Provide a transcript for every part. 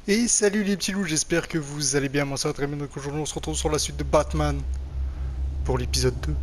Et salut les petits loups, j'espère que vous allez bien, moi ça va très bien, donc aujourd'hui on se retrouve sur la suite de Batman pour l'épisode 2.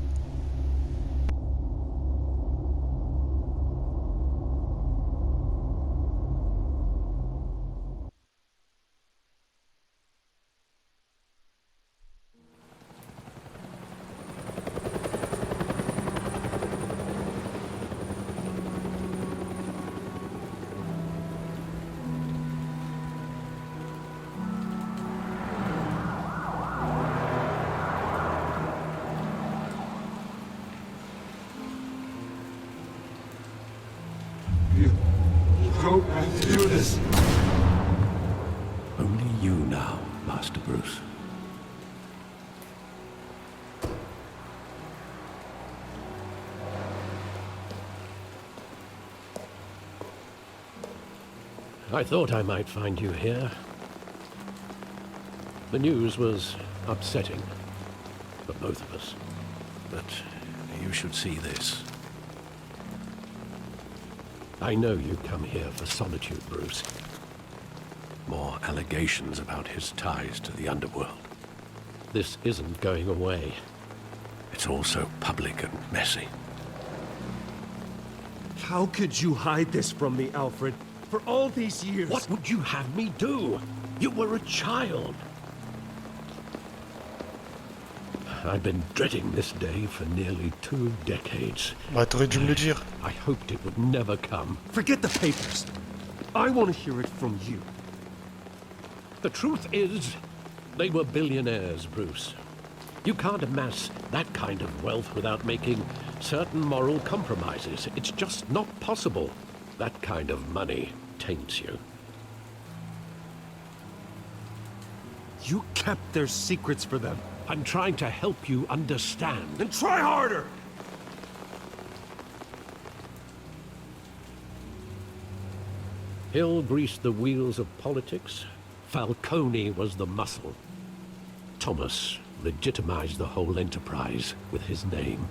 You don't have to do this. Only you now, Master Bruce. I thought I might find you here. The news was upsetting for both of us. But you should see this. I know you come here for solitude, Bruce. More allegations about his ties to the underworld. This isn't going away. It's all so public and messy. How could you hide this from me, Alfred? For all these years... What would you have me do? You were a child. I've been dreading this day for nearly 2 decades. Bah t'aurais dû me le dire. I hoped it would never come. Forget the papers. I want to hear it from you. The truth is, they were billionaires, Bruce. You can't amass that kind of wealth without making certain moral compromises. It's just not possible. That kind of money taints you. You kept their secrets for them. I'm trying to help you understand. Then try harder! Hill greased the wheels of politics. Falcone was the muscle. Thomas legitimized the whole enterprise with his name.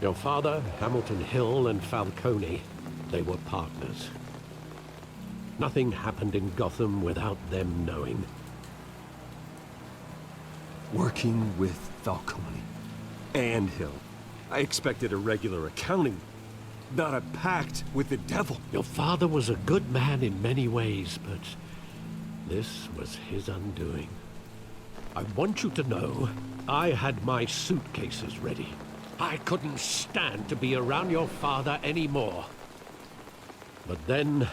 Your father, Hamilton Hill, and Falcone, they were partners. Nothing happened in Gotham without them knowing. Working with Falcone and Hill. I expected a regular accounting, not a pact with the devil. Your father was a good man in many ways, but this was his undoing. I want you to know, I had my suitcases ready. I couldn't stand to be around your father anymore. But then,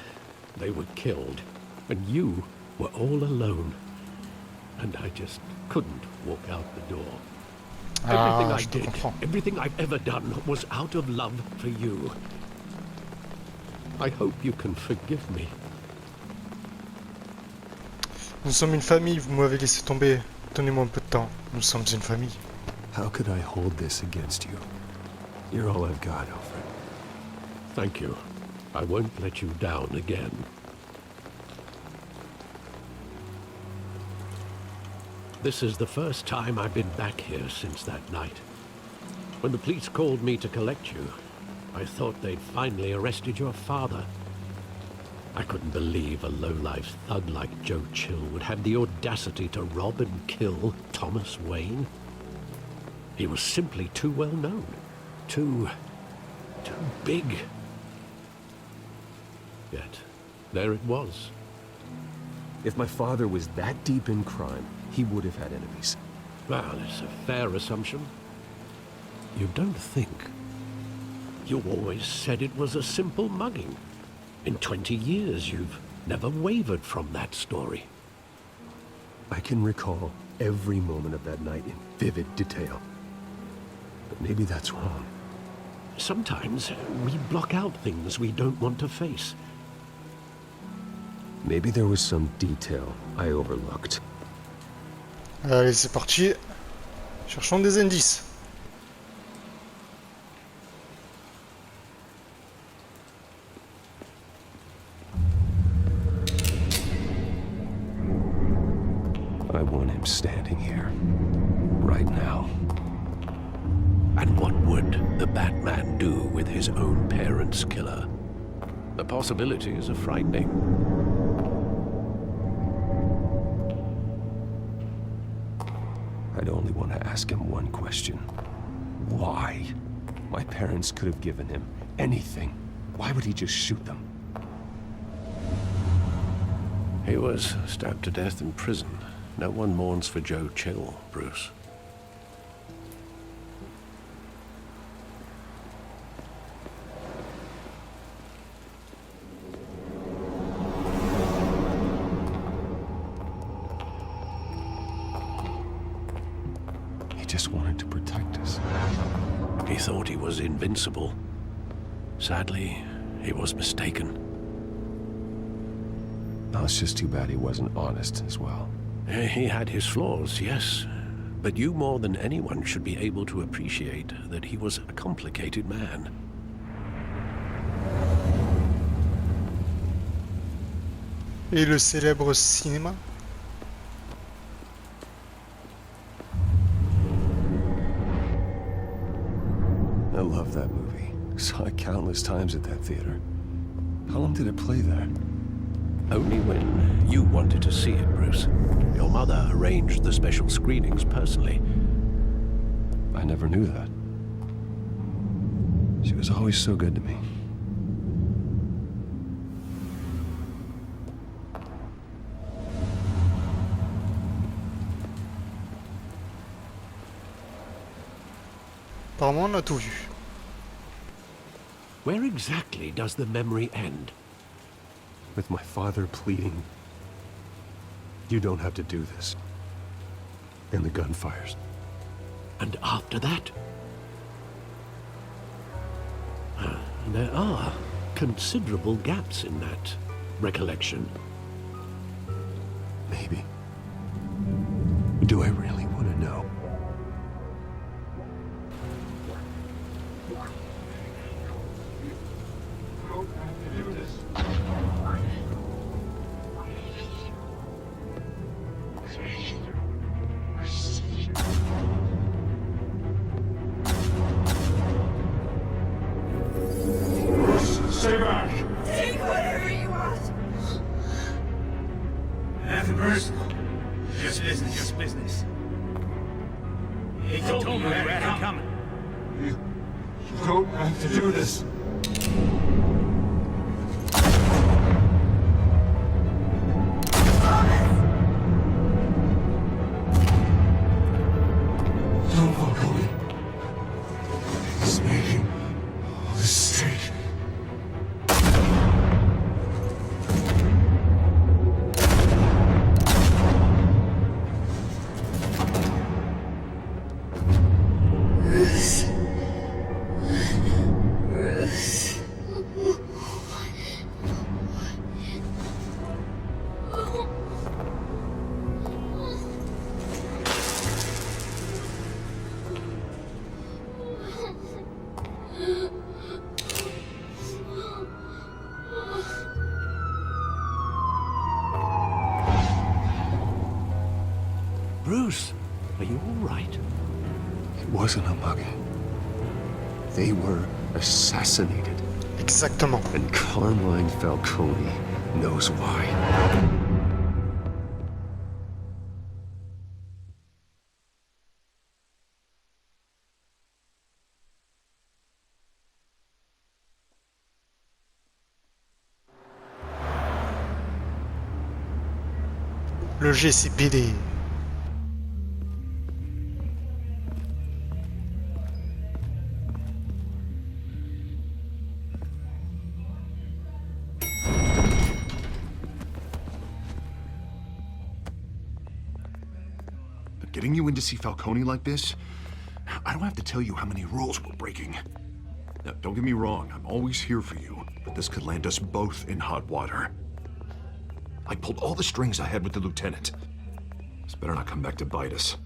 they were killed, and you were all alone. And I just couldn't walk out the door. Everything I Je te did, comprends. everything I've ever done was out of love for you. I hope you can forgive me. Nous sommes une famille, vous m'avez laissé tomber. Donnez-moi un peu de temps. Nous sommes une famille. How could I hold this against you? You're all I've got, Alfred. Thank you. I won't let you down again. This is the first time I've been back here since that night. When the police called me to collect you, I thought they'd finally arrested your father. I couldn't believe a low-life thug like Joe Chill would have the audacity to rob and kill Thomas Wayne. He was simply too well known. Too big. Yet, there it was. If my father was that deep in crime, he would have had enemies. Well, it's a fair assumption. You don't think. You always said it was a simple mugging. In 20 years, you've never wavered from that story. I can recall every moment of that night in vivid detail. But maybe that's wrong. Sometimes we block out things we don't want to face. Maybe there was some detail I overlooked. Allez, c'est parti. Cherchons des indices. I want him standing here, right now. And what would the Batman do with his own parents' killer? The possibilities are frightening. want to ask him one question. Why? My parents could have given him anything. Why would he just shoot them? He was stabbed to death in prison. No one mourns for Joe Chill, Bruce. He just wanted to protect us. He thought he was invincible. Sadly, he was mistaken. No, it's just too bad he wasn't honest as well. He had his flaws, yes. But you more than anyone should be able to appreciate that he was a complicated man. Et le célèbre cinéma? I love that movie. Saw it countless times at that theater. How long did it play there? Only when you wanted to see it, Bruce. Your mother arranged the special screenings personally. I never knew that. She was always so good to me. Apparemment, on a tout vu. Where exactly does the memory end? With my father pleading, "You don't have to do this." And the gunfires. And after that? There are considerable gaps in that recollection. Maybe. Do I really want to know? Stay back! Take whatever you want. Nothing personal. Just business, just business. He told me you had it coming. You don't have to do this. Don't walk away. He's making a mistake. Bruce, are you all right? It wasn't a mug. They were assassinated. Exactement. And Carmine Falcone knows why. Le GCPD. Getting you in to see Falcone like this, I don't have to tell you how many rules we're breaking. Now, don't get me wrong, I'm always here for you, but this could land us both in hot water. I pulled all the strings I had with the lieutenant. This better not come back to bite us.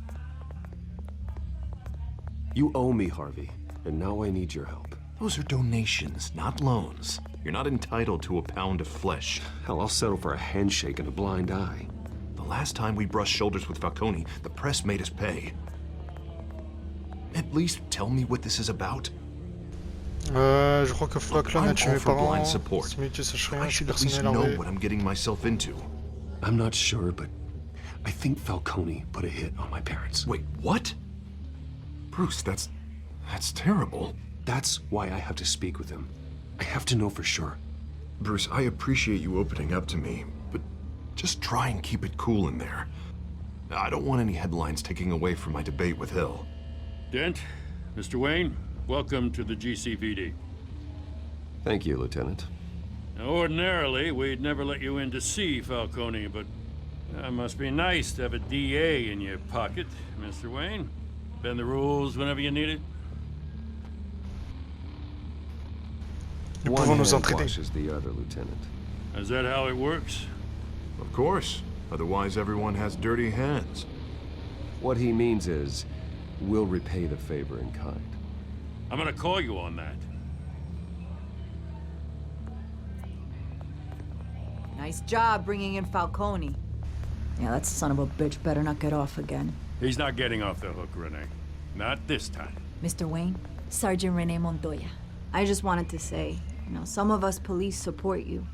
You owe me, Harvey, and now I need your help. Those are donations, not loans. You're not entitled to a pound of flesh. Hell, I'll settle for a handshake and a blind eye. The last time we brushed shoulders with Falcone, the press made us pay. At least tell me what this is about. Je crois que Falcone a I'm tué all mes for blind parents. support. C'est mieux que tu saches rien I si should at personne least n'est know larvé. what I'm getting myself into. I'm not sure, but I think Falcone put a hit on my parents. Wait, what? Bruce, that's terrible. That's why I have to speak with him. I have to know for sure. Bruce, I appreciate you opening up to me, but just try and keep it cool in there. I don't want any headlines taking away from my debate with Hill. Dent, Mr. Wayne, welcome to the GCPD. Thank you, Lieutenant. Now, ordinarily, we'd never let you in to see Falcone, but it must be nice to have a DA in your pocket, Mr. Wayne. Bend the rules whenever you need it. Nous One pouvons nous hand entraider. washes the other, Lieutenant. Is that how it works? Of course. Otherwise, everyone has dirty hands. What he means is, we'll repay the favor in kind. I'm gonna call you on that. Nice job bringing in Falcone. Yeah, that son of a bitch better not get off again. He's not getting off the hook, Renee. Not this time. Mr. Wayne, Sergeant Rene Montoya. I just wanted to say, some of us police support you,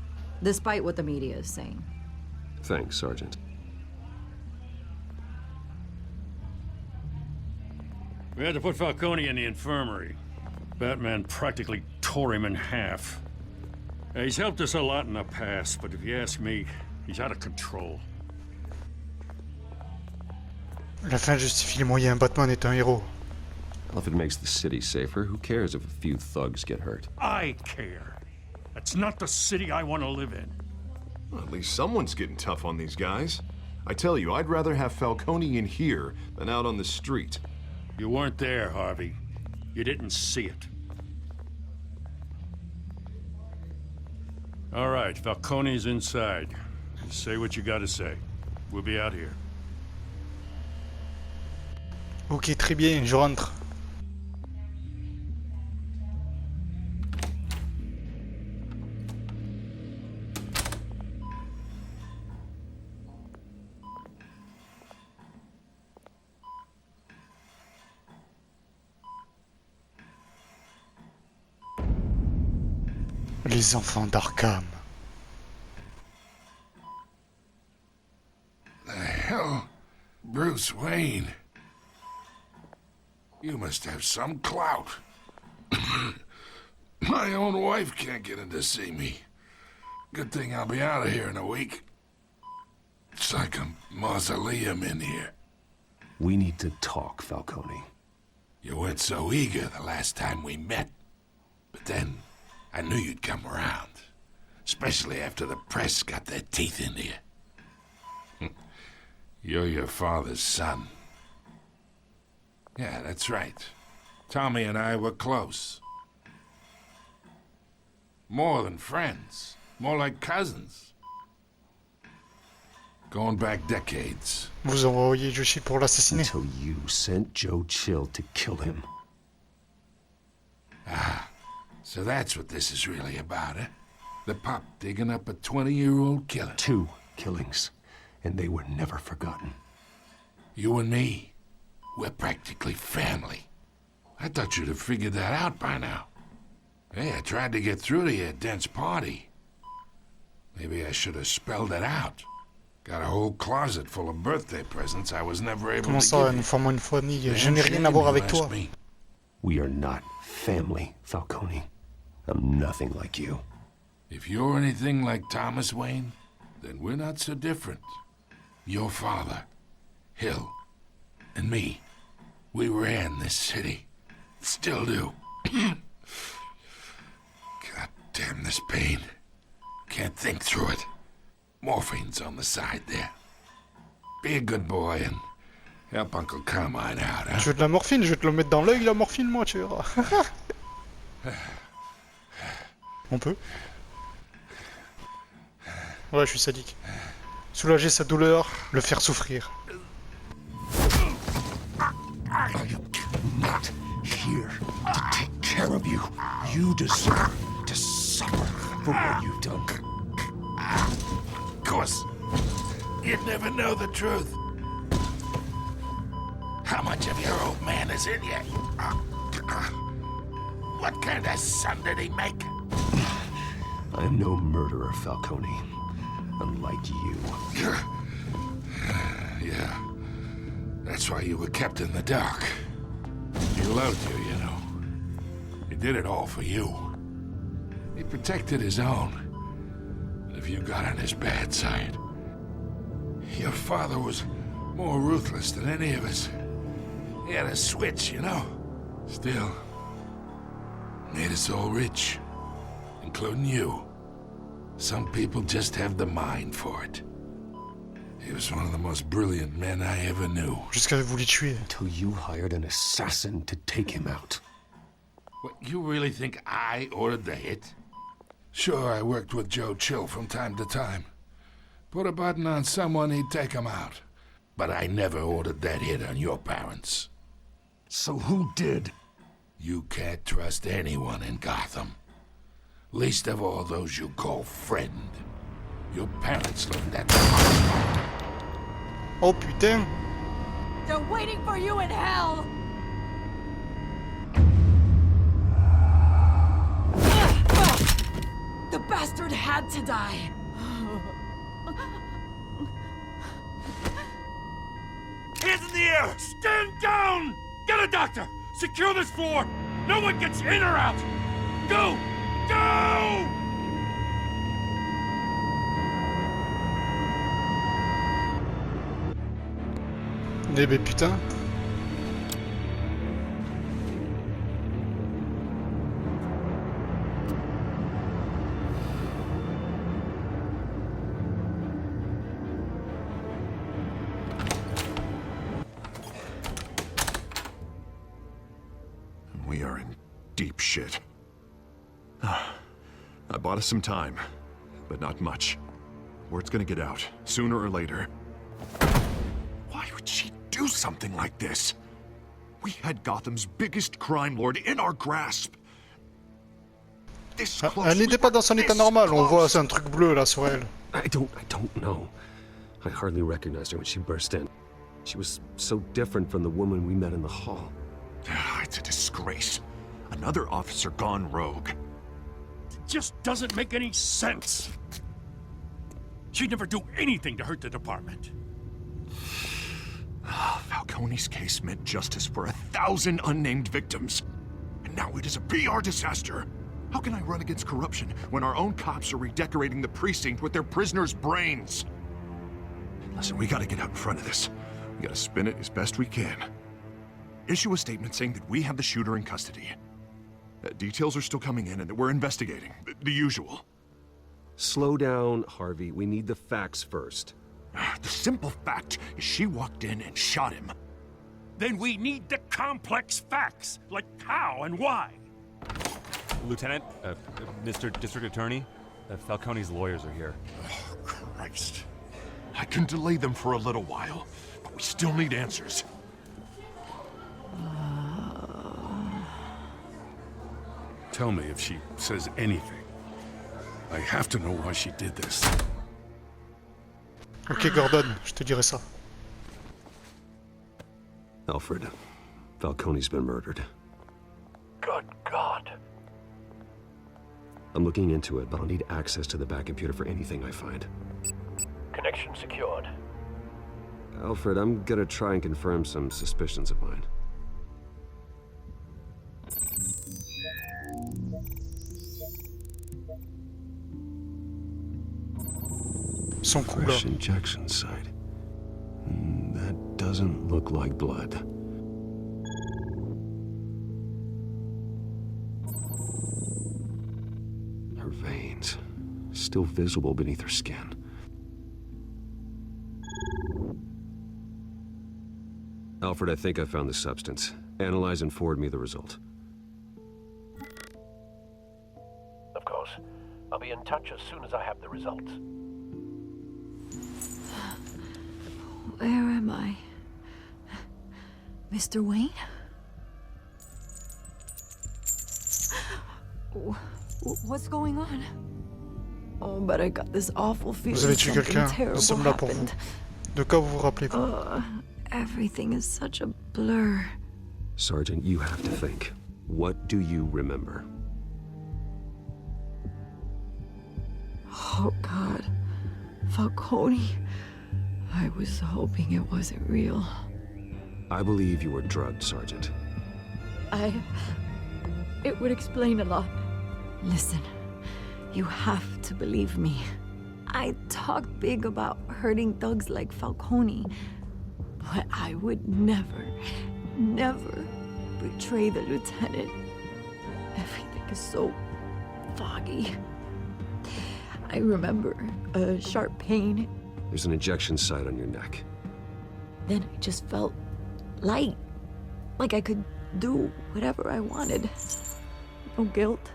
despite what the media is saying. Thanks, Sergeant. We had to put Falcone in the infirmary. Batman practically tore him in half. He's helped us a lot in the past, but if you ask me, he's out of control. La fin justifie les moyens. Batman est un héros. Well, if it makes the city safer, who cares if a few thugs get hurt? I care. That's not the city I want to live in. Well, at least someone's getting tough on these guys. I tell you, I'd rather have Falcone in here than out on the street. You weren't there, Harvey. You didn't see it. All right, Falcone's inside. Say what you gotta say. We'll be out here. Ok, très bien, je rentre. Les enfants d'Arkham. The hell? Bruce Wayne. You must have some clout. My own wife can't get in to see me. Good thing I'll be out of here in a week. It's like a mausoleum in here. We need to talk, Falcone. You weren't so eager the last time we met. But then, I knew you'd come around. Especially after the press got their teeth into you. You're your father's son. Yeah, that's right. Tommy and I were close. More than friends. More like cousins. Going back decades. Vous envoyez Yoshi pour l'assassiner. Until you sent Joe Chill to kill him. Ah, so that's what this is really about, eh? The pup digging up a 20-year-old killer. 2 killings, and they were never forgotten. You and me, we're practically family. I thought you'd have figured that out by now. Hey, I tried to get through to you at Dent's party. Maybe I should have spelled it out. Got a whole closet full of birthday presents I was never able Comment to ça, give nous you. formons une famille? Je Damn n'ai rien à shame voir you avec asked toi. me. We are not family, Falcone. I'm nothing like you. If you're anything like Thomas Wayne, then we're not so different. Your father, Hill, and me, we ran this city. Still do. God damn this pain. Can't think through it. Morphine's on the side there. Be a good boy and help Uncle Carmine out, huh? Tu veux de la morphine? Je vais te le mettre dans l'œil, la morphine, moi, tu verras. On peut? Ouais, je suis sadique. Soulager sa douleur, le faire souffrir. Not here to take care of you. You deserve to suffer for what you've done. Of course, you'd never know the truth. How much of your old man is in you? What kind of son did he make? I'm no murderer, Falcone. Unlike you. Yeah. That's why you were kept in the dark. You He loved you, you know. He did it all for you. He protected his own. But if you got on his bad side, your father was more ruthless than any of us. He had a switch, you know. Still, made us all rich, including you. Some people just have the mind for it. He was one of the most brilliant men I ever knew. Jusqu'à vous les tuer. Until you hired an assassin to take him out. What, you really think I ordered the hit? Sure, I worked with Joe Chill from time to time. Put a button on someone, he'd take him out. But I never ordered that hit on your parents. So who did? You can't trust anyone in Gotham. Least of all those you call friend. Your parents learned that. Oh putain. They're waiting for you in hell! The bastard had to die. Hands in the air! Stand down! Get a doctor! Secure this floor! No one gets in or out! Go! Go! Eh ben putain. We are in deep shit. I bought us some time, but not much. Word's gonna get out, sooner or later. Why would she do something like this? We had Gotham's biggest crime lord in our grasp. This close. Elle n'était pas dans son état normal, on voit c'est un truc bleu là sur elle. I don't know. I hardly recognized her when she burst in. She was so different from the woman we met in the hall. It's a disgrace. Another officer gone rogue. It just doesn't make any sense. She'd never do anything to hurt the department. Falcone's case meant justice for 1,000 unnamed victims. And now it is a PR disaster. How can I run against corruption when our own cops are redecorating the precinct with their prisoners' brains? Listen, we gotta get out in front of this. We gotta spin it as best we can. Issue a statement saying that we have the shooter in custody. Details are still coming in and that we're investigating. The usual. Slow down, Harvey. We need the facts first. The simple fact is she walked in and shot him. Then we need the complex facts, like how and why. Lieutenant, Mr. District Attorney, Falcone's lawyers are here. Oh, Christ. I can delay them for a little while, but we still need answers. Tell me if she says anything. I have to know why she did this. Ok Gordon, je te dirai ça. Alfred, Falcone's been murdered. Good God. I'm looking into it, but I'll need access to the back computer for anything I find. Connection secured. Alfred, I'm gonna try and confirm some suspicions of mine. Son coup là. Fresh injection site. That doesn't look like blood. Her veins, still visible beneath her skin. Alfred, I think I found the substance. Analyze and forward me the result. Of course. I'll be in touch as soon as I have the results. Where am I? Mr. Wayne? What's going on? Oh, but I got this awful feeling Vous avez tué something quelqu'un, nous terrible sommes là pour vous. happened. De quoi vous vous rappelez quoi? Everything is such a blur. Sergeant, you have to think. What do you remember? Oh, God. Falcone. I was hoping it wasn't real. I believe you were drugged, Sergeant. It would explain a lot. Listen, you have to believe me. I talked big about hurting thugs like Falcone, but I would never betray the lieutenant. Everything is so foggy. I remember a sharp pain. There's an injection site on your neck. Then I just felt light, like I could do whatever I wanted. No guilt.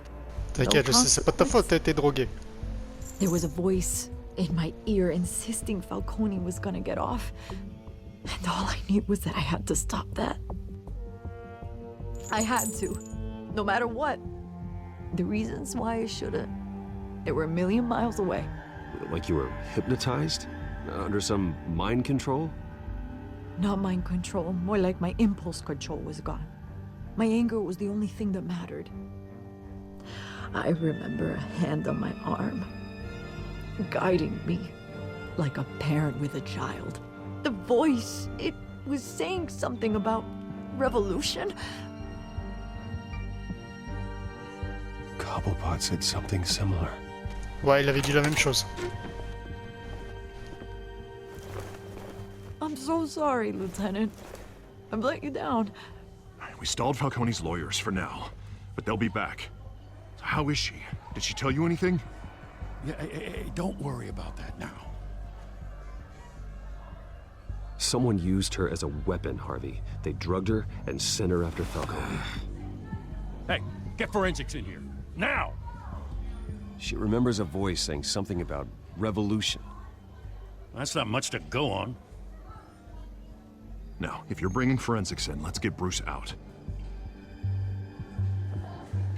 T'inquiète, je sais, c'est pas ta faute, t'as été drogué. There was a voice in my ear insisting Falcone was gonna get off. And all I knew was that I had to stop that. I had to, no matter what. The reasons why I shouldn't, they were a million miles away. Like you were hypnotized? Under some mind control? Not mind control, more like my impulse control was gone. My anger was the only thing that mattered. I remember a hand on my arm, guiding me like a parent with a child. The voice, it was saying something about revolution. Cobblepot said something similar. Ouais, il avait dit la même chose. I'm so sorry, Lieutenant. I've let you down. We stalled Falcone's lawyers for now, but they'll be back. So how is she? Did she tell you anything? Yeah, hey, don't worry about that now. Someone used her as a weapon, Harvey. They drugged her and sent her after Falcone. Hey, get forensics in here. Now! She remembers a voice saying something about revolution. That's not much to go on. Now, if you're bringing forensics in, let's get Bruce out.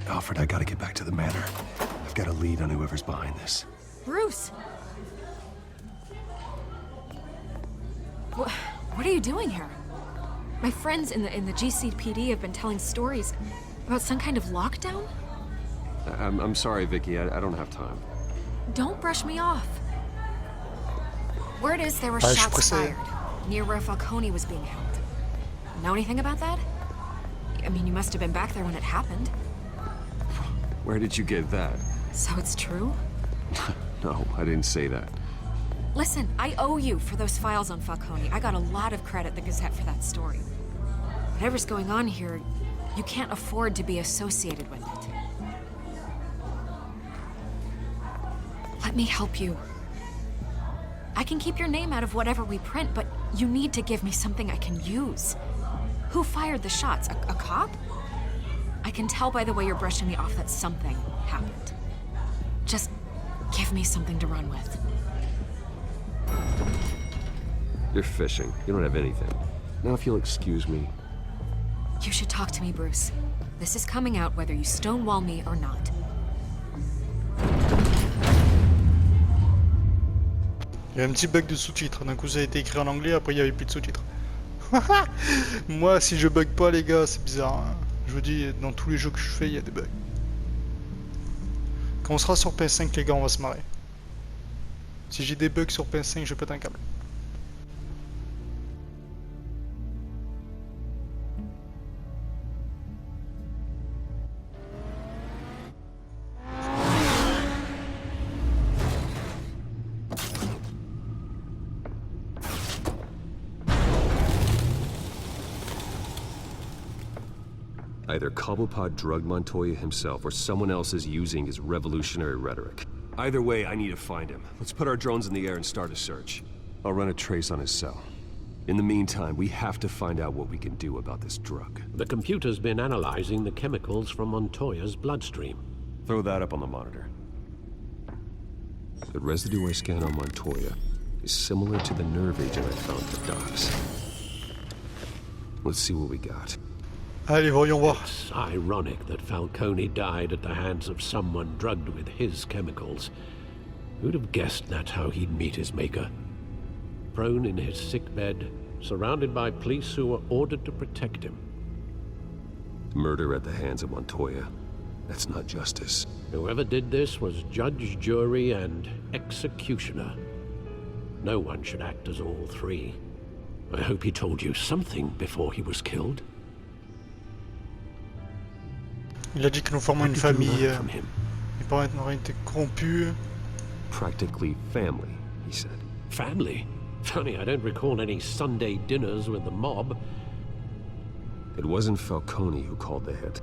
Alfred, I gotta get back to the manor. I've got a lead on whoever's behind this. Bruce! What are you doing here? My friends in the GCPD have been telling stories about some kind of lockdown? I'm sorry, Vicky. I don't have time. Don't brush me off. Word is there were shots fired near where Falcone was being held. Know anything about that? I mean, you must have been back there when it happened. Where did you get that? So it's true? No, I didn't say that. Listen, I owe you for those files on Falcone. I got a lot of credit at the Gazette for that story. Whatever's going on here, you can't afford to be associated with it. Let me help you. I can keep your name out of whatever we print, but you need to give me something I can use. Who fired the shots? A cop? I can tell by the way you're brushing me off that something happened. Just give me something to run with. You're fishing. You don't have anything. Now, if you'll excuse me. You should talk to me, Bruce. This is coming out whether you stonewall me or not. Il y a un petit bug de sous-titres. D'un coup, ça a été écrit en anglais, après, il n'y avait plus de sous-titres. Moi, si je bug pas, les gars, c'est bizarre. Hein. Je vous dis, dans tous les jeux que je fais, il y a des bugs. Quand on sera sur PS5, les gars, on va se marrer. Si j'ai des bugs sur PS5, je pète un câble. Either Cobblepot drugged Montoya himself or someone else is using his revolutionary rhetoric. Either way, I need to find him. Let's put our drones in the air and start a search. I'll run a trace on his cell. In the meantime, we have to find out what we can do about this drug. The computer's been analyzing the chemicals from Montoya's bloodstream. Throw that up on the monitor. The residue I scan on Montoya is similar to the nerve agent I found at the docks. Let's see what we got. Allez, voyons voir. It's ironic that Falcone died at the hands of someone drugged with his chemicals. Who'd have guessed that's how he'd meet his maker? Prone in his sickbed, surrounded by police who were ordered to protect him. Murder at the hands of Montoya. That's not justice. Whoever did this was judge, jury, and executioner. No one should act as all three. I hope he told you something before he was killed. Il a dit que nous formons une famille. Mes parents auraient été corrompus. Practically family, he said. Family? Funny, I don't recall any Sunday dinners with the mob. It wasn't Falcone who called the hit.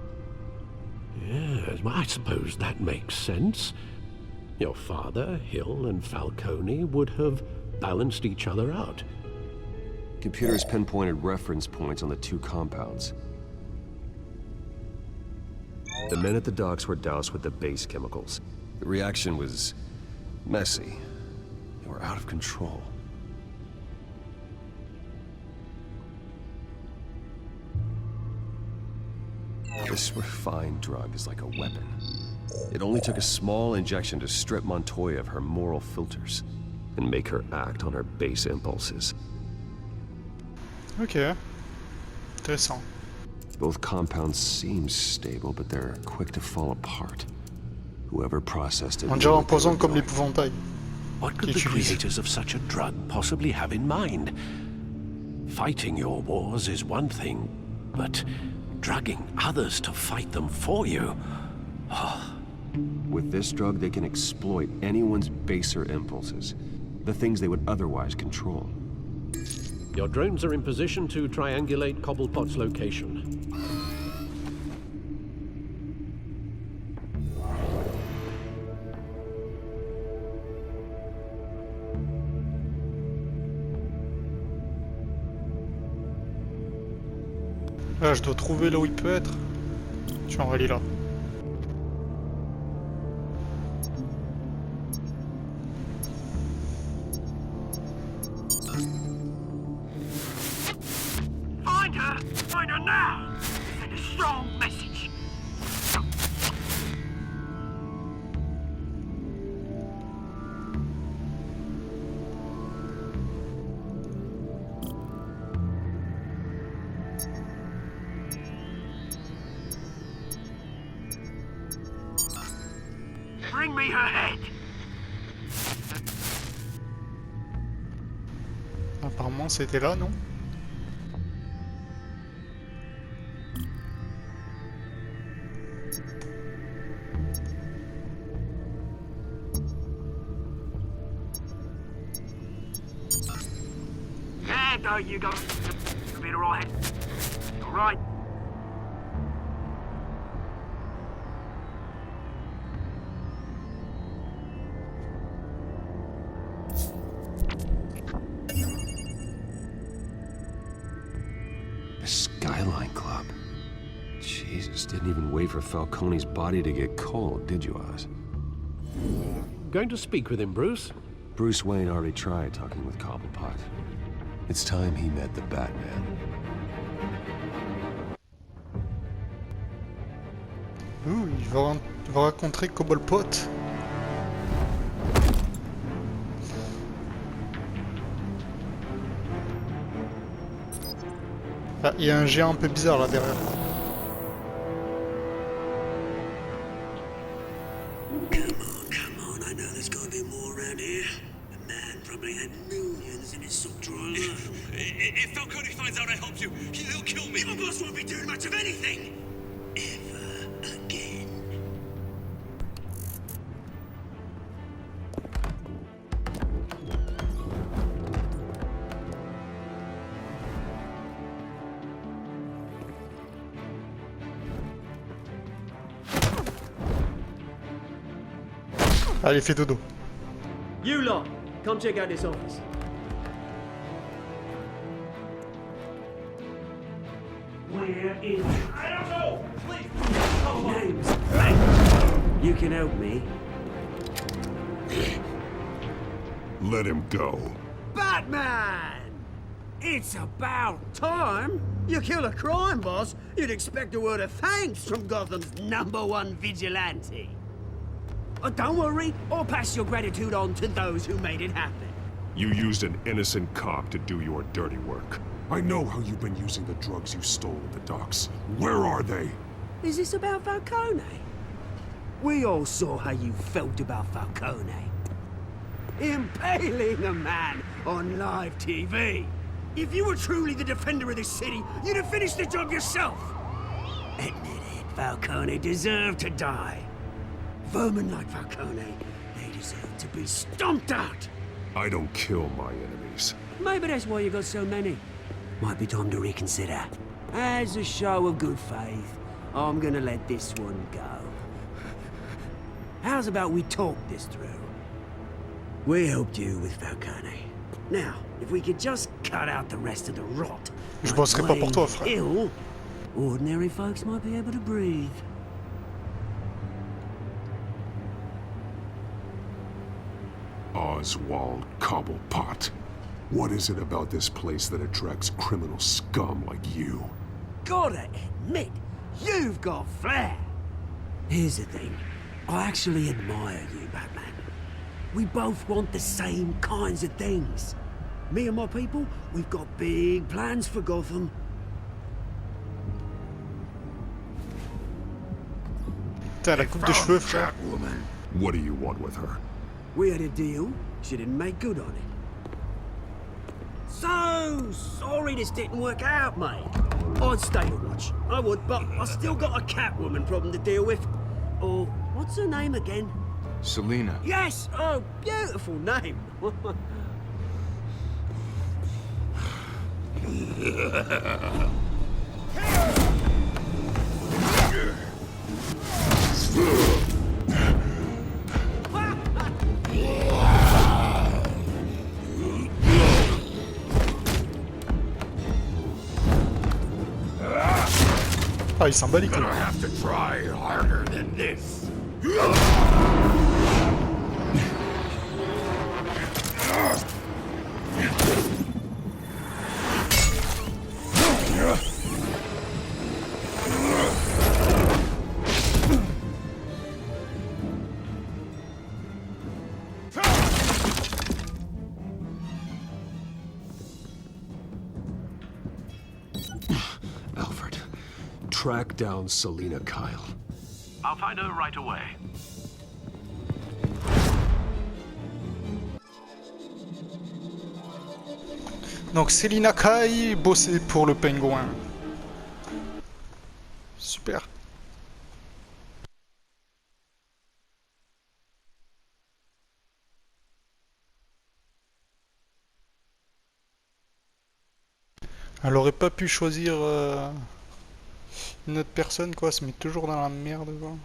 Yes, well, I suppose that makes sense. Your father, Hill, and Falcone would have balanced each other out. Computers pinpointed reference points on the two compounds. The men at the docks were doused with the base chemicals. The reaction was messy. They were out of control. This refined drug is like a weapon. It only took a small injection to strip Montoya of her moral filters and make her act on her base impulses. Ok. Intéressant. Both compounds seem stable, but they're quick to fall apart. Whoever processed it... On dirait imposant comme l'épouvantail. What could the creators of such a drug possibly have in mind? Fighting your wars is one thing, but drugging others to fight them for you... Oh. With this drug, they can exploit anyone's baser impulses, the things they would otherwise control. Your drones are in position to triangulate Cobblepot's location. Là, je dois trouver là où il peut être. Tu en relis là. Find her now! Send a strong message. Bring me her head. Apparemment, c'était là, non? There you go. You'll be all right. All right. The Skyline Club. Jesus, didn't even wait for Falcone's body to get cold, did you, Oz? Going to speak with him, Bruce? Bruce Wayne already tried talking with Cobblepot. It's time he met the Batman. Ouh, il va rencontrer Cobblepot. Ah, il y a un géant un peu bizarre là derrière. Come on, I know there's gotta be more around here. The man probably had millions in his sock drawer alone. If Falcone finds out I helped you, he'll kill me. Your boss won't be doing much of anything. Ever again. Allez, fais dodo. You lot, come check out this office. Where is... I don't know! Please! Oh, names. You can help me. Let him go. Batman! It's about time. You kill a crime boss, you'd expect a word of thanks from Gotham's #1 vigilante. Don't worry, I'll pass your gratitude on to those who made it happen. You used an innocent cop to do your dirty work. I know how you've been using the drugs you stole at the docks. Where are they? Is this about Falcone? We all saw how you felt about Falcone. Impaling a man on live TV. If you were truly the defender of this city, you'd have finished the job yourself. Admit it, Falcone deserve to die. Vermin like Falcone, they deserve to be stomped out. I don't kill my enemies. Maybe that's why you got so many. Might be time to reconsider. As a show of good faith, I'm gonna let this one go. How's about we talk this through? We helped you with Falcone. Now, if we could just cut out the rest of the rot. Je bosserai pas pour toi, frère. Ill, ordinary folks might be able to breathe. Oswald Cobblepot. What is it about this place that attracts criminal scum like you? Gotta admit, you've got flair. Here's the thing. I actually admire you, Batman. We both want the same kinds of things. Me and my people, we've got big plans for Gotham. Putain, la coupe de cheveux, frère. What do you want with her? We had a deal. She didn't make good on it. So sorry this didn't work out, mate. I'd stay to watch. I would, but I still got a Catwoman problem to deal with. Oh, what's her name again? Selina. Yes! Oh, beautiful name. Ah, il s'en bat les couilles. I have to try harder than this. Alfred, track down Selina Kyle. I'll find her right away. Donc Selina Kyle bossait pour le pingouin. Super. Elle aurait pas pu choisir une autre personne, quoi, se met toujours dans la merde, quoi.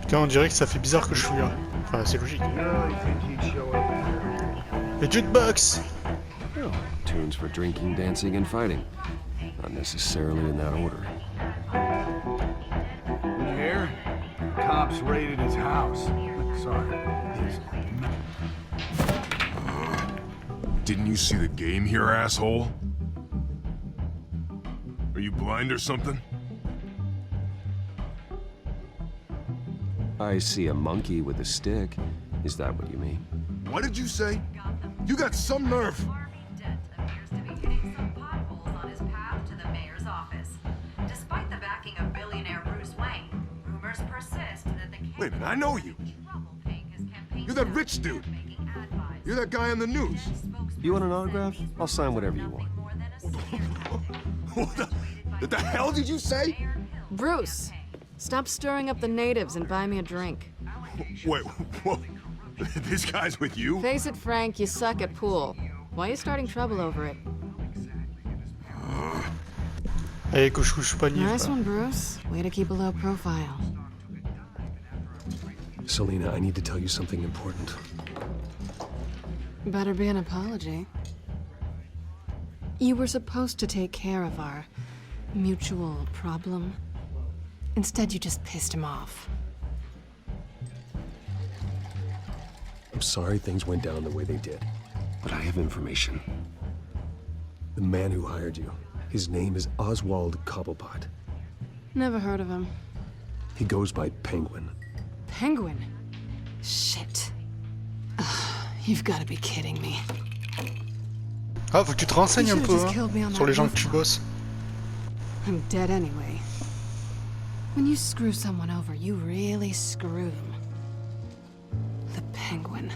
Putain, on dirait que ça fait bizarre que je suis là. Enfin, c'est logique. Le jukebox! Oh, tunes for drinking, dancing, and fighting. Not necessarily in that order. You hear? Cops raided his house. Sorry. Didn't you see the game here, asshole? Are you blind or something? I see a monkey with a stick. Is that what you mean? What did you say? You got some nerve. Appears to be hitting some potholes on his path to the mayor's office. Despite the backing of billionaire Bruce Wayne, rumors persist that the Wait a minute, I know you. You're that rich dude. You're that guy on the news. You want an autograph? I'll sign whatever you want. What the hell did you say? Bruce, stop stirring up the natives and buy me a drink. Wait, whoa. This guy's with you? Face it, Frank, you suck at pool. Why are you starting trouble over it? Allez, couche pas livre. Nice one, Bruce. Way to keep a low profile. Selina, I need to tell you something important. Better be an apology. You were supposed to take care of our mutual problem. Instead, you just pissed him off. I'm sorry things went down the way they did, but I have information. The man who hired you, his name is Oswald Cobblepot. Never heard of him. He goes by Penguin. Penguin? Shit. Ugh, you've got to be kidding me. Ah, faut que tu te renseignes un peu hein, sur les gens que tu bosses. I'm dead anyway. When you screw someone over, you really screw them. The Penguin.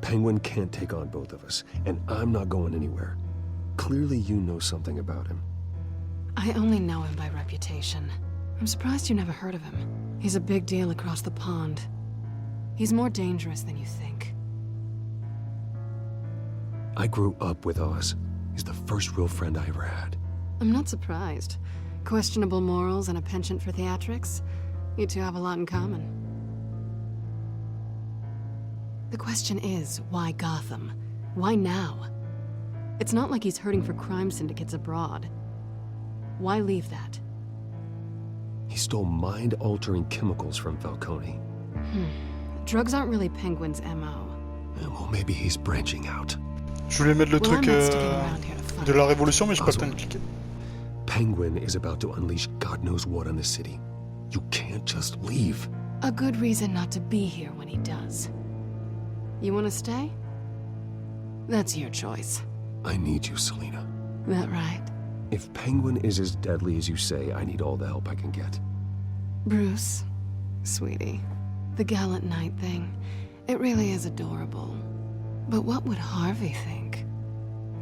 Penguin can't take on both of us, and I'm not going anywhere. Clearly you know something about him. I only know him by reputation. I'm surprised you never heard of him. He's a big deal across the pond. He's more dangerous than you think. I grew up with Oz. He's the first real friend I ever had. I'm not surprised. Questionable morals and a penchant for theatrics. You two have a lot in common. The question is, why Gotham? Why now? It's not like he's hurting for crime syndicates abroad. Why leave that? He stole mind-altering chemicals from Falcone. Drugs aren't really Penguin's MO. Well, maybe he's branching out. Je voulais mettre le truc de la révolution, mais j'ai pas le temps de cliquer. Penguin is about to unleash God knows what on the city. You can't just leave. A good reason not to be here when he does. You want to stay? That's your choice. I need you, Selina. That right? If Penguin is as deadly as you say, I need all the help I can get. Bruce, sweetie, the gallant knight thing, it really is adorable. But what would Harvey think?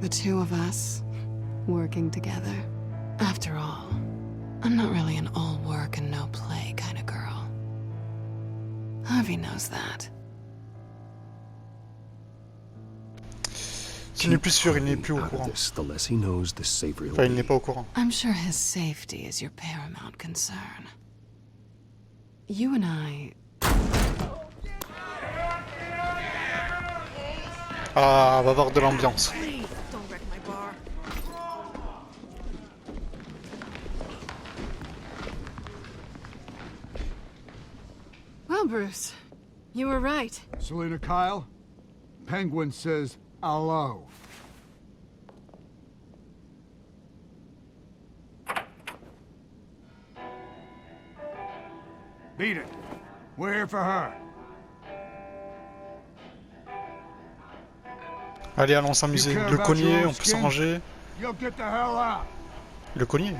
The two of us, working together. After all, I'm not really an all work and no play kind of girl. Harvey knows that. Ce n'est plus sûr, il n'est plus au courant. Enfin, il n'est pas au courant. I'm sure his safety is your paramount concern. You and I... Ah, va avoir de l'ambiance. Well, Bruce, you were right. Selina Kyle, Penguin says hello. Beat it. We're here for her. Allez, allons s'amuser. Le collier, on peut s'arranger. Le collier.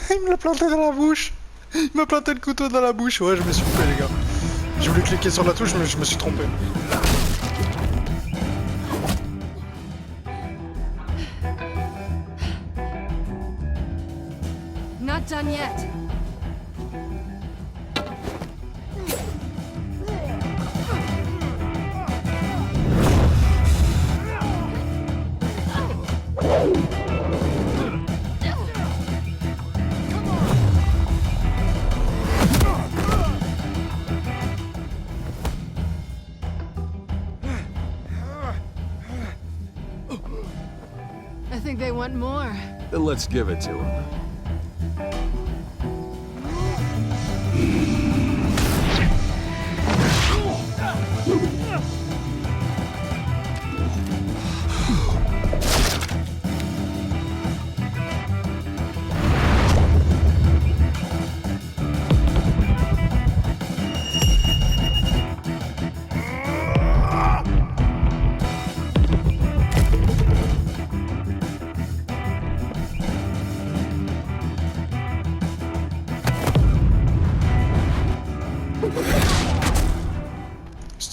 Il me l'a planté dans la bouche. Il m'a planté le couteau dans la bouche. Ouais, je me suis trompé, les gars. J'ai voulu cliquer sur la touche, mais je me suis trompé. Not done yet. I think they want more. Then let's give it to him.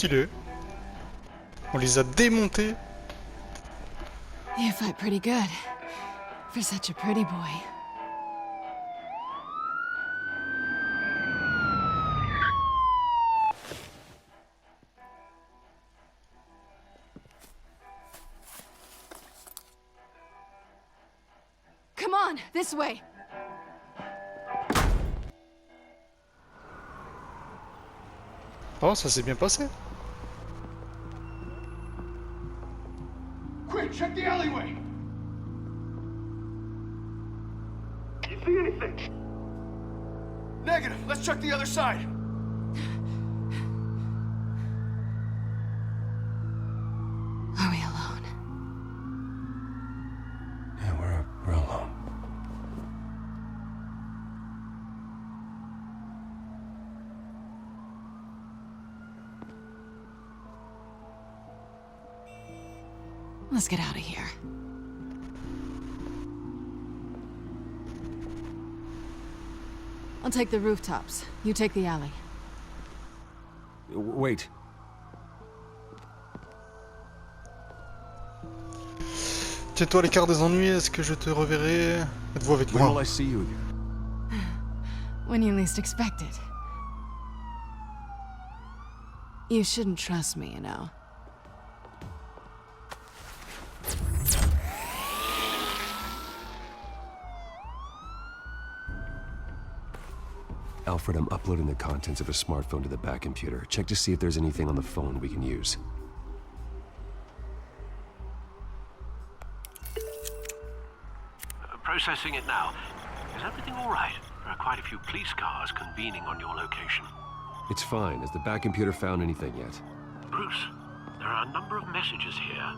stylé. On les a démontés. You fight pretty good for such a pretty boy. Come on, this way. Oh, ça s'est bien passé. Quick, check the alleyway! You see anything? Negative. Let's check the other side. Are we alone? Yeah, we're alone. Let's get out of here. I'll take the rooftops. You take the alley. Wait. Tiens-toi à l'écart des ennuis, est-ce que je te reverrai? Êtes-vous avec When moi? will I see you again? When you least expect it. You shouldn't trust me, you know. Alfred, I'm uploading the contents of a smartphone to the back computer. Check to see if there's anything on the phone we can use. Processing it now. Is everything all right? There are quite a few police cars convening on your location. It's fine. Has the back computer found anything yet? Bruce, there are a number of messages here.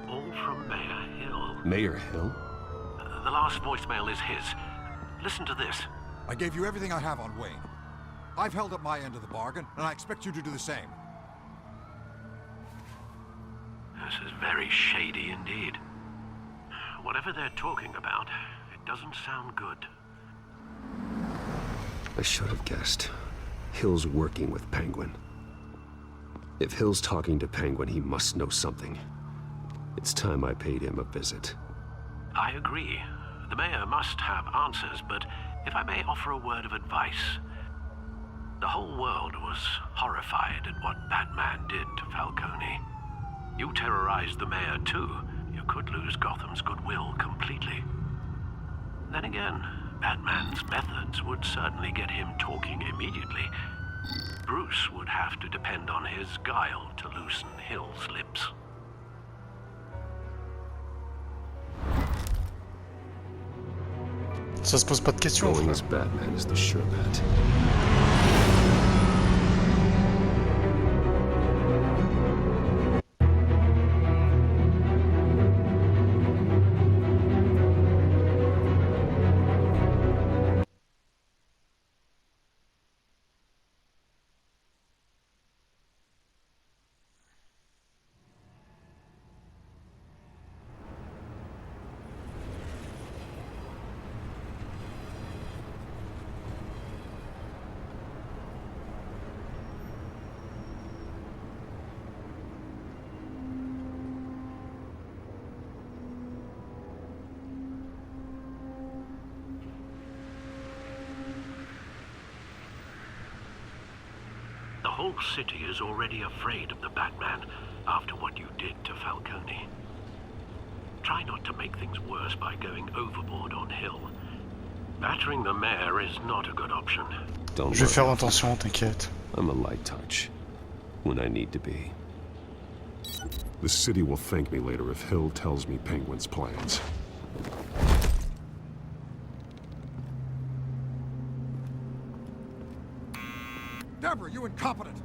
All from Mayor Hill. Mayor Hill? The last voicemail is his. Listen to this. I gave you everything I have on Wayne. I've held up my end of the bargain, and I expect you to do the same. This is very shady indeed. Whatever they're talking about, it doesn't sound good. I should have guessed. Hill's working with Penguin. If Hill's talking to Penguin, he must know something. It's time I paid him a visit. I agree. The mayor must have answers, but if I may offer a word of advice. The whole world was horrified at what Batman did to Falcone. You terrorized the mayor too. You could lose Gotham's goodwill completely. Then again, Batman's methods would certainly get him talking immediately. Bruce would have to depend on his guile to loosen Hill's lips. Ça se pose pas de questions. Going as Batman is the sure bet. The whole city is already afraid of the Batman after what you did to Falcone. Try not to make things worse by going overboard on Hill. Battering the mayor is not a good option. Don't Je vais faire worry. attention, t'inquiète. I'm a light touch. When I need to be. The city will thank me later if Hill tells me Penguin's plans. Deborah, you incompetent!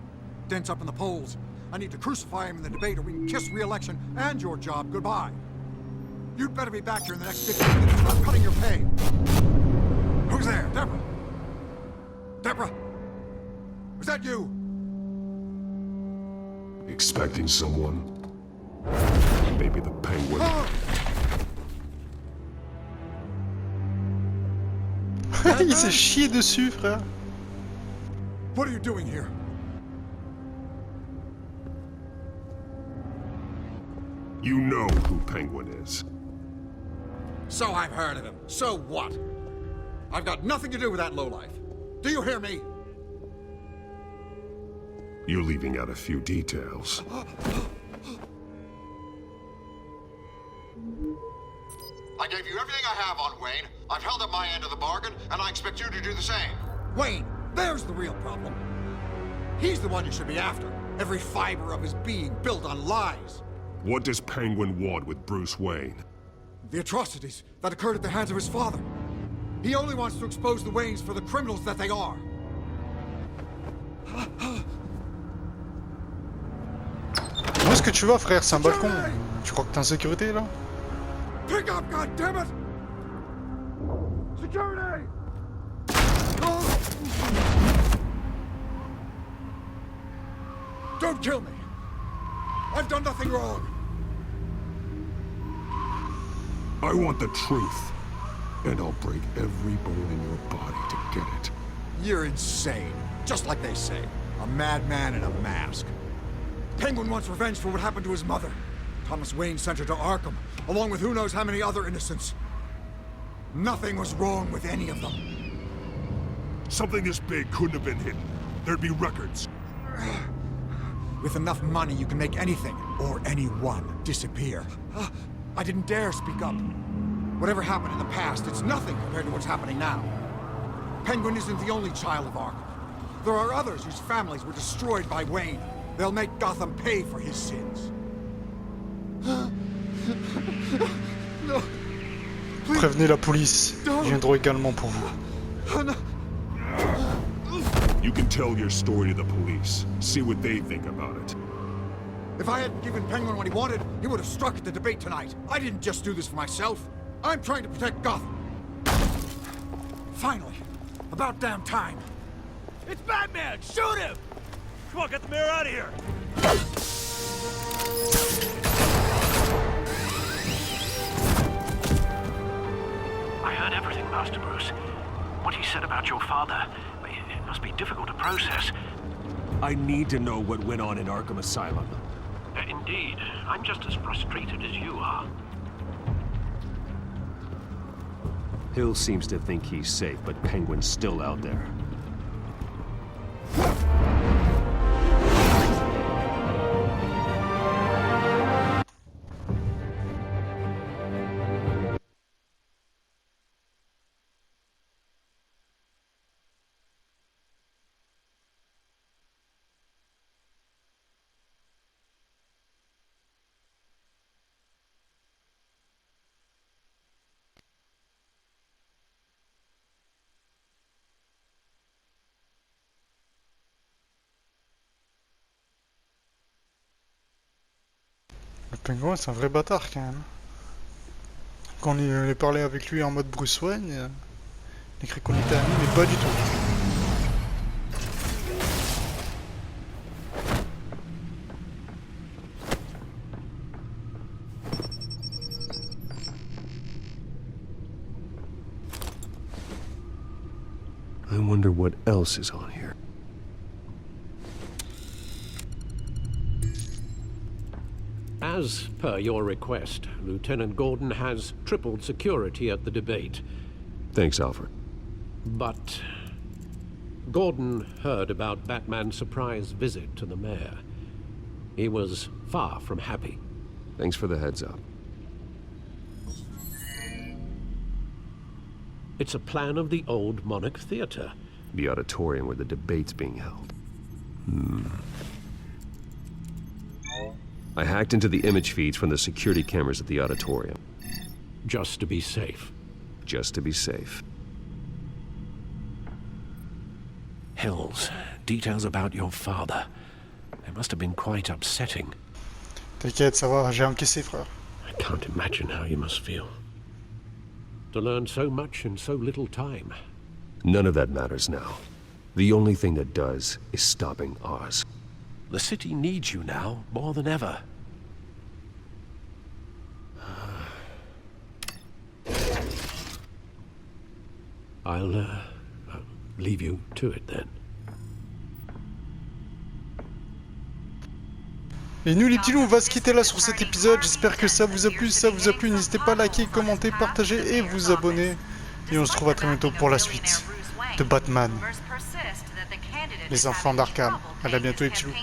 Dent's up in the polls. I need to crucify him in the debate or we can kiss re-election and your job goodbye. You'd better be back here in the next 15 minutes or I'm cutting your pay. Who's there? Deborah? Deborah? Was that you? Expecting someone? Maybe the Penguin. Il s'est chié dessus, frère. What are you doing here? You know who Penguin is. So I've heard of him. So what? I've got nothing to do with that lowlife. Do you hear me? You're leaving out a few details. I gave you everything I have on Wayne. I've held up my end of the bargain, and I expect you to do the same. Wayne, there's the real problem. He's the one you should be after. Every fiber of his being built on lies. What does Penguin want with Bruce Wayne? The atrocities that occurred at the hands of his father. He only wants to expose the Waynes for the criminals that they are. Où est-ce que tu vas, frère? C'est un balcon. Tu crois que t'es en sécurité, là? Pick up, goddammit! Security! Don't kill me! I've done nothing wrong! I want the truth. And I'll break every bone in your body to get it. You're insane. Just like they say. A madman in a mask. Penguin wants revenge for what happened to his mother. Thomas Wayne sent her to Arkham, along with who knows how many other innocents. Nothing was wrong with any of them. Something this big couldn't have been hidden. There'd be records. With enough money, you can make anything, or anyone, disappear. I didn't dare speak up. Whatever happened in the past, it's nothing compared to what's happening now. Penguin isn't the only child of Arkham. There are others whose families were destroyed by Wayne. They'll make Gotham pay for his sins. No. Prévenez la police. Ils viendront également pour vous. You can tell your story to the police. See what they think about it. If I hadn't given Penguin what he wanted, he would have struck at the debate tonight. I didn't just do this for myself. I'm trying to protect Gotham. Finally. About damn time. It's Batman! Shoot him! Come on, get the mayor out of here! I heard everything, Master Bruce. What he said about your father, it must be difficult to process. I need to know what went on in Arkham Asylum. Indeed. I'm just as frustrated as you are. Hill seems to think he's safe, but Penguin's still out there. Le pingouin, c'est un vrai bâtard quand même. Quand on est parlé avec lui en mode Bruce Wayne, il a cru qu'on était amis, mais pas du tout. I wonder what else is on here. As per your request, Lieutenant Gordon has tripled security at the debate. Thanks, Alfred. But Gordon heard about Batman's surprise visit to the mayor. He was far from happy. Thanks for the heads up. It's a plan of the old Monarch Theatre. The auditorium where the debate's being held. I hacked into the image feeds from the security cameras at the auditorium. Just to be safe. Just to be safe. Hills, details about your father. They must have been quite upsetting. T'inquiète, ça va, j'ai encaissé, frère. I can't imagine how you must feel. To learn so much in so little time. None of that matters now. The only thing that does is stopping Oz. The city needs you now, more than ever. I'll leave you to it then. Et nous les petits loups, on va se quitter là sur cet épisode. J'espère que ça vous a plu. Si ça vous a plu, n'hésitez pas à liker, commenter, partager et vous abonner. Et on se retrouve à très bientôt pour la suite de Batman. Les enfants d'Arkham. À bientôt les petits loups.